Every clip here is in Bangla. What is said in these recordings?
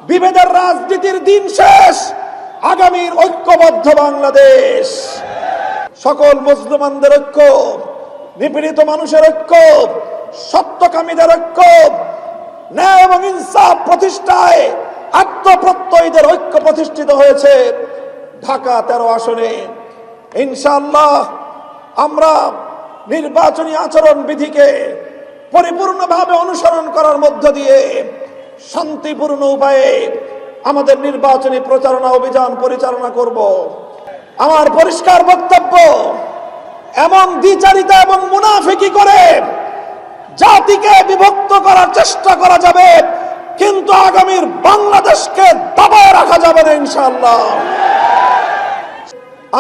বিভেদের রাজনীতির দিন শেষ, আগামীর ঐক্যবদ্ধ বাংলাদেশ। সকল মুসলমানদের ঐক্য, নিপীড়িত মানুষের ঐক্য, সত্যকামীদের ঐক্য, ন্যায় এবং ইনসাফ প্রতিষ্ঠায় আত্মপ্রত্যয়ীদের ঐক্য প্রতিষ্ঠিত হয়েছে ঢাকা 13 আসনে। ইনশাআল্লাহ আমরা নির্বাচনী আচরণ বিধিকে পরিপূর্ণভাবে অনুসরণ করার মধ্য দিয়ে শান্তিপূর্ণ উপায়ে আমাদের নির্বাচনী প্রচারণা অভিযান পরিচালনা করব। আমার পরিষ্কার বক্তব্য, এমন দ্বিচারিতা এবং মুনাফিকি করে জাতিকে বিভক্ত করার চেষ্টা করা যাবে, কিন্তু আগামীর বাংলাদেশকে দাবায় রাখা যাবে না ইনশাআল্লাহ।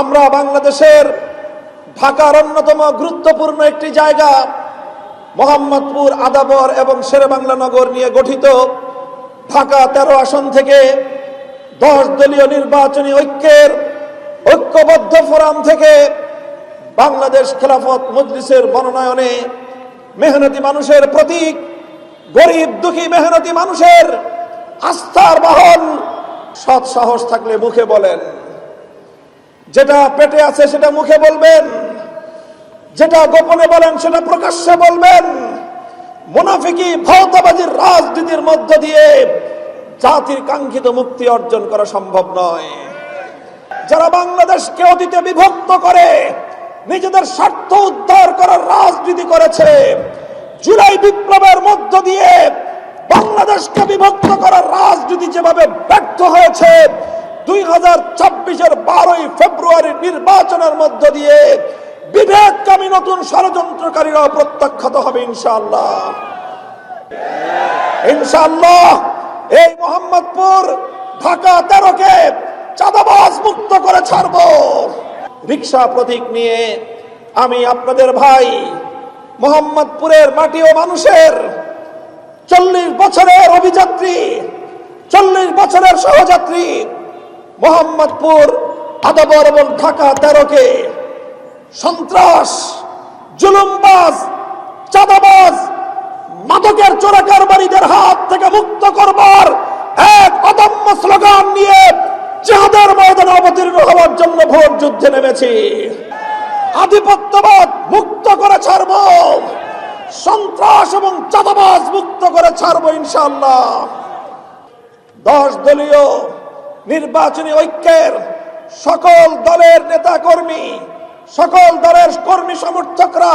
আমরা বাংলাদেশের ঢাকার অন্যতম গুরুত্বপূর্ণ একটি জায়গা মোহাম্মদপুর, আদাবর এবং শেরেবাংলা নগর নিয়ে গঠিত ঢাকা 13 আসন থেকে 10 দলীয় নির্বাচনী ঐক্যের ঐক্যবদ্ধ ফোরাম থেকে বাংলাদেশ খেলাফত মজলিসের মনোনয়নে মেহনতি মানুষের প্রতীক, গরিব দুঃখী মেহনতি মানুষের আস্থার বাহন, সৎ সাহস থাকলে মুখে বলেন, যেটা পেটে আছে সেটা মুখে বলবেন, যেটা গোপনে বলেন সেটা প্রকাশ্যে বলবেন। মুনাফিকি ভাওতাবাজির রাজনীতির মধ্য দিয়ে জাতির কাঙ্ক্ষিত মুক্তি অর্জন করা সম্ভব নয়। যারা বাংলাদেশকে অতীতে বিভক্ত করে নিজেদের স্বার্থ উদ্ধার করার রাজনীতি করেছে, জুলাই বিপ্লবের মধ্য দিয়ে বাংলাদেশকে বিভক্ত করার রাজনীতি যেভাবে ব্যর্থ হয়েছে, 2024-এর 12 ফেব্রুয়ারি নির্বাচনের মধ্য দিয়ে বিভেদকামী নতুন ষড়যন্ত্রকারীরা প্রত্যাখ্যাত হবে ইনশাআল্লাহ। ইনশাআল্লাহ এই মোহাম্মদপুর, ঢাকা 13কে চাঁদাবাজ মুক্ত করে ছাড়ব। রিকশা প্রতীক নিয়ে আমি আপনাদের ভাই, মোহাম্মদপুরের মাটি ও মানুষের 40 বছরের অভিযাত্রী, 40 বছরের সহযাত্রী মোহাম্মদপুর, আদাবর এবং ঢাকা 13কে সন্ত্রাস, জুলুমবাজ, চাঁদাবাজ, মাদকের চোরাকারবারীদের হাত থেকে মুক্ত করবার এক অদম্য স্লোগান নিয়ে জিহাদের ময়দানে অবতীর্ণ হওয়ার জন্য ভোট যুদ্ধে নেমেছি। আধিপত্যবাদ মুক্ত করে ছাড়ব, সন্ত্রাস এবং চাঁদাবাজ মুক্ত করে ছাড়ব ইনশাআল্লাহ। 10 দলীয় নির্বাচনী ঐক্যের সকল দলের নেতা কর্মী, সকল দলের কর্মী সমর্থকরা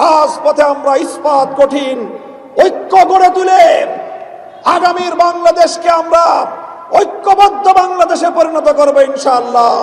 রাজপথে আমরা ইস্পাত কঠিন ঐক্য গড়ে তুলে আগামীর বাংলাদেশকে আমরা ঐক্যবদ্ধ বাংলাদেশে পরিণত করব ইনশাআল্লাহ।